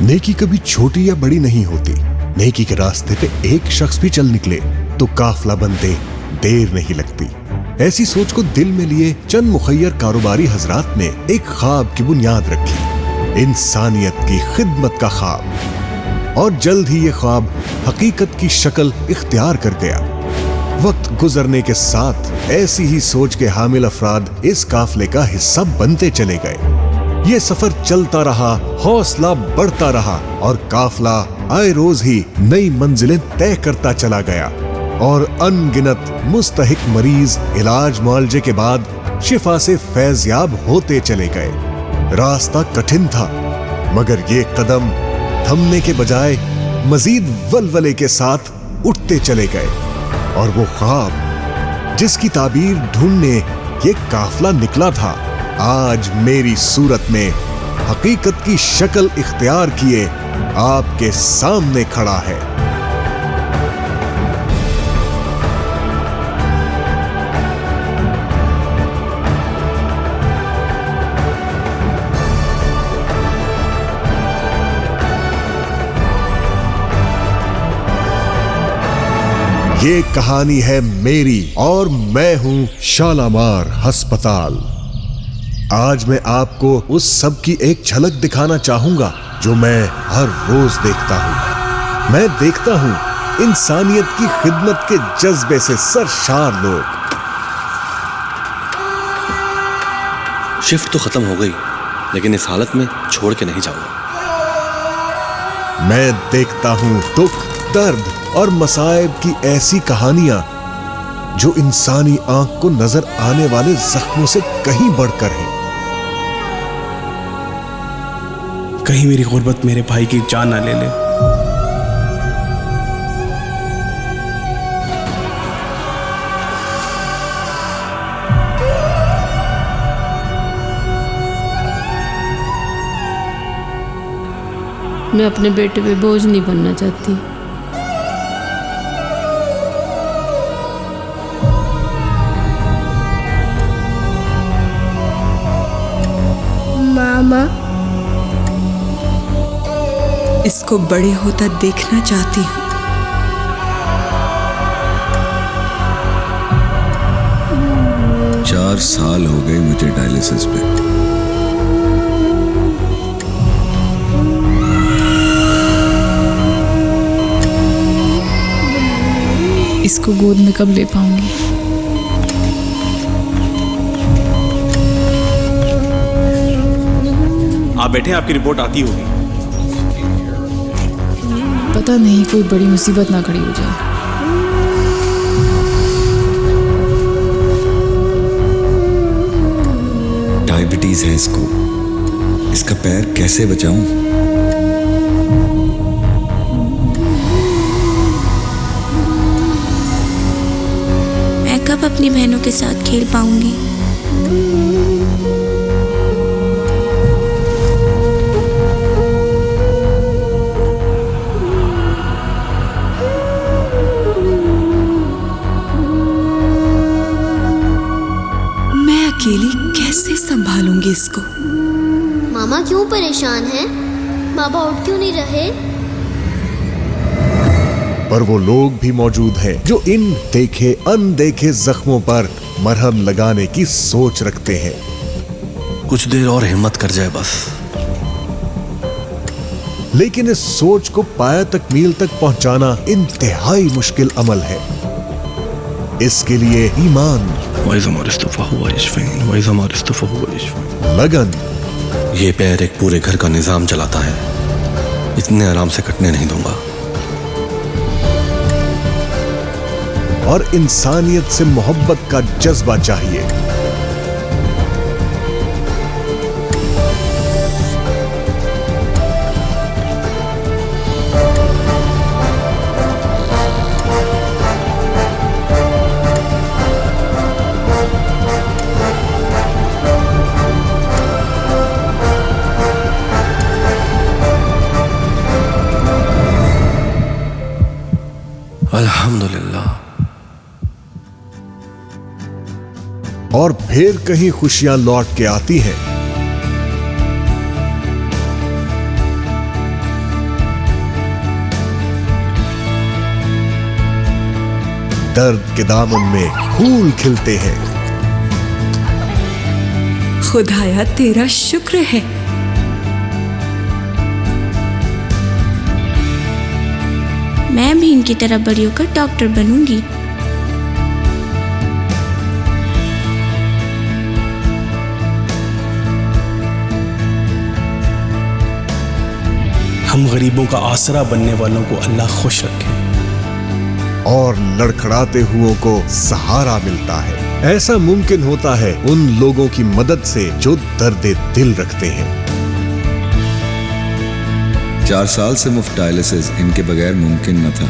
नेकी कभी छोटी या बड़ी नहीं होती। नेकी के रास्ते पे एक शख्स भी चल निकले तो काफला बनते देर नहीं लगती। ऐसी सोच को दिल में लिए चंद मुखय्यर कारोबारी हजरात ने एक ख्वाब की बुनियाद रखी, इंसानियत की खिदमत का ख्वाब। और जल्द ही ये ख्वाब हकीकत की शक्ल इख्तियार कर गया। वक्त गुजरने के साथ ऐसी ही सोच के हामिल अफराद इस काफले का हिस्सा बनते चले गए। ये सफर चलता रहा, हौसला बढ़ता रहा और काफला आए रोज ही नई मंजिलें तय करता चला गया। और अनगिनत मुस्तहिक मरीज इलाज मुआलजे के बाद शिफा से फैज़याब होते चले गए। रास्ता कठिन था, मगर ये कदम थमने के बजाय मजीद वलवले के साथ उठते चले गए। और वो ख्वाब जिसकी ताबीर ढूंढने ये काफला निकला था, आज मेरी सूरत में हकीकत की शक्ल इख्तियार किए आपके सामने खड़ा है। ये कहानी है मेरी और मैं हूं शालामार हस्पताल। आज मैं आपको उस सब की एक झलक दिखाना चाहूंगा जो मैं हर रोज देखता हूं। मैं देखता हूं इंसानियत की खिदमत के जज्बे से सरशार लोग। शिफ्ट तो खत्म हो गई, लेकिन इस हालत में छोड़ के नहीं जाऊंगा। मैं देखता हूं दुख, दर्द और मसाइब की ऐसी कहानियां जो इंसानी आंख को नजर आने वाले जख्मों से कहीं बढ़कर हैं। कहीं मेरी गुर्बत मेरे भाई की जान ना ले ले। मैं अपने बेटे पे बोझ नहीं बनना चाहती। मामा, इसको बड़े होता देखना चाहती हूँ। चार साल हो गए मुझे डायलिसिस पे। इसको गोद में कब ले पाऊंगी? आप बैठे, आपकी रिपोर्ट आती होगी। पता नहीं कोई बड़ी मुसीबत ना खड़ी हो जाए। डायबिटीज है इसको, इसका पैर कैसे बचाऊं? मैं कब अपनी बहनों के साथ खेल पाऊंगी? अकेली कैसे संभालूंगी इसको? मामा क्यों परेशान हैं? बाबा उठ क्यों नहीं रहे? पर वो लोग भी मौजूद हैं जो इन देखे अनदेखे जख्मों पर मरहम लगाने की सोच रखते हैं। कुछ देर और हिम्मत कर जाए बस। लेकिन इस सोच को पाया तकमील तक पहुंचाना इंतहाई मुश्किल अमल है। इसके लिए ईमान, लगन, ये पैर एक पूरे घर का निजाम चलाता है। इतने आराम से कटने नहीं दूंगा। और इंसानियत से मोहब्बत का जज्बा चाहिए। अल्हम्दुलिल्लाह। और फिर कहीं खुशियां लौट के आती हैं। दर्द के दामन में फूल खिलते हैं। खुदाया तेरा शुक्र है। मैं भी इनकी तरह बड़ी होकर डॉक्टर बनूंगी। हम गरीबों का आसरा बनने वालों को अल्लाह खुश रखे और लड़खड़ाते हुओं को सहारा मिलता है। ऐसा मुमकिन होता है उन लोगों की मदद से जो दर्द दिल रखते हैं। 4 साल से मुफ्त डायलिसिस इनके बगैर मुमकिन न था।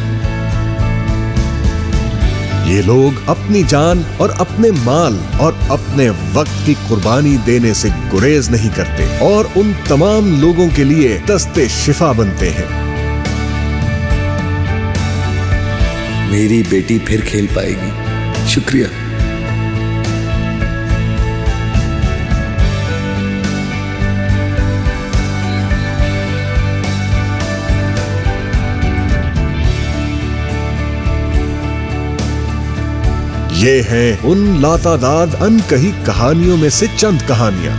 ये लोग अपनी जान और अपने माल और अपने वक्त की कुर्बानी देने से गुरेज नहीं करते और उन तमाम लोगों के लिए दस्ते शिफा बनते हैं। मेरी बेटी फिर खेल पाएगी। शुक्रिया। ये हैं उन लातादाद अनकही कहानियों में से चंद कहानियां।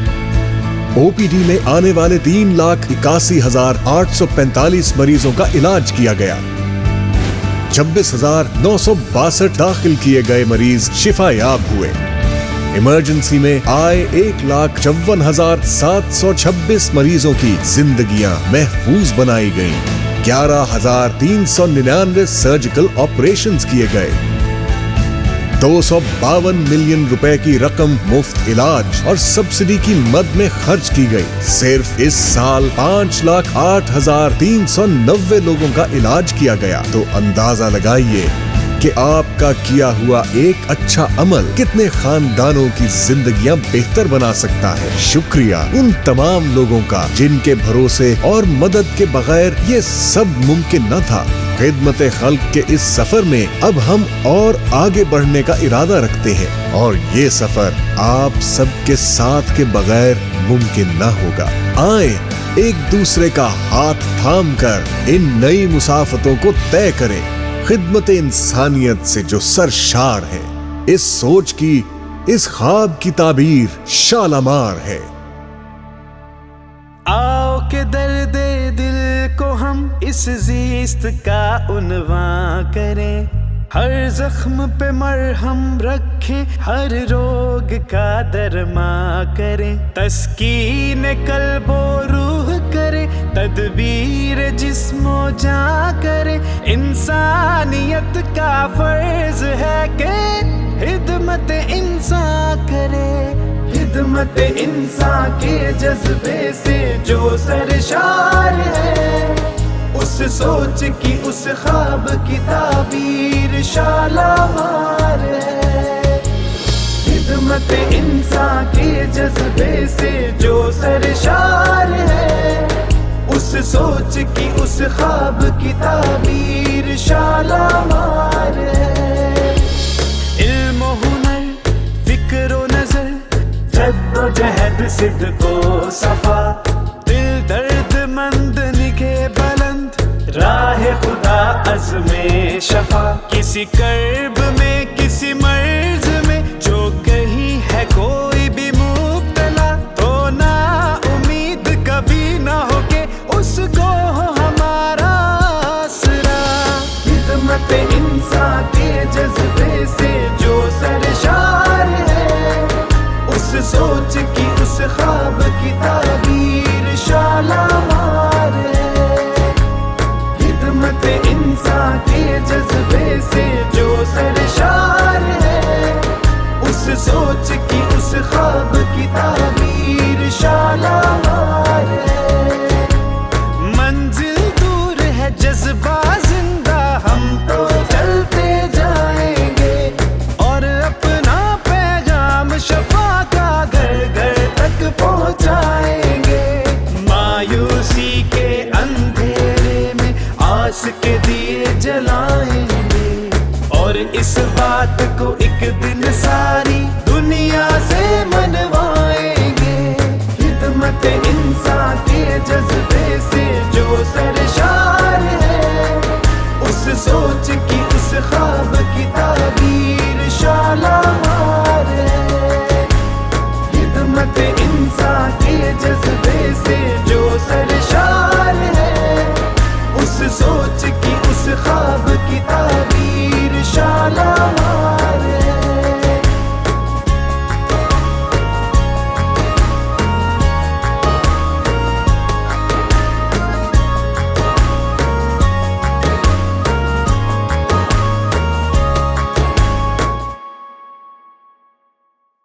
ओपीडी में आने वाले 3,81,845 मरीजों का इलाज किया गया। 26,962 दाखिल किए गए मरीज शिफायाब हुए। इमरजेंसी में आए 1,54,726 मरीजों की जिंदगियां महफूज बनाई गईं। 11,399 सर्जिकल ऑपरेशंस किए गए। 252 मिलियन रुपए की रकम मुफ्त इलाज और सब्सिडी की मद में खर्च की गई। सिर्फ इस साल 5,08,390 लोगों का इलाज किया गया। तो अंदाजा लगाइए कि आपका किया हुआ एक अच्छा अमल कितने खानदानों की जिंदगियां बेहतर बना सकता है। शुक्रिया उन तमाम लोगों का जिनके भरोसे और मदद के बगैर ये सब मुमकिन न था। खिदमत खल्क के इस सफर में अब हम और आगे बढ़ने का इरादा रखते हैं और ये सफर आप सबके साथ के बगैर मुमकिन न होगा। आए एक दूसरे का हाथ थाम कर इन नई मुसाफतों को तय करें। खिदमत इंसानियत से जो सरशार है, इस सोच की, इस ख्वाब की ताबीर शालामार है। आओ के दर्दे दिल को हम इस ज़ीस्त का उन्वां करें। हर जख्म पे मरहम रखें, हर रोग का दरमा करें। तस्कीन कल्बो रूह करे, तदबीर जिस्मो जां करे। इंसानियत का फर्ज है कि खिदमत इंसान करे। खिदमत इंसान के जज्बे से जो सरशार है, उस सोच की, उस ख्वाब की ताबीर शालामार है। खिदमत इंसान के जज्बे से जो सरशार है, उस सोच की, उस ख्वाब की ताबीर शालामार है। इल्म हुनर, फिक्र व नजर, जद्दोजहद सिद्को सफा, दिल दर्दमंद निगे बुलंद, राह खुदा अज़्मे शफा। किसी कर्ब में, किसी मर्ज में जो कहीं है कोई भी मुब्तला, तो ना उम्मीद कभी ना हो के उसको हो हमारा आसरा। खिदमत इंसान के जज्बे से जो सरशार है, उस सोच की, उस ख्वाब की ताबीर शालामार है। खिदमत इंसान के जज्बे से जो सरशार है, उस सोच की, उस ख्वाब की ताबीर शालामार है। मंजिल दूर है, जज्बा जिंदा, हम तो चलते जाएंगे और अपना पैगाम शफा का घर घर तक पहुंचाएंगे। मायूसी के अंधेरे में आस के दिए जलाएंगे और इस बात को एक दिन सारी दुनिया से मनवाएंगे। खिदमत इंसान के जज्बे से जो सरशार है, उस सोच की, उस ख्वाब की ताबीर किताब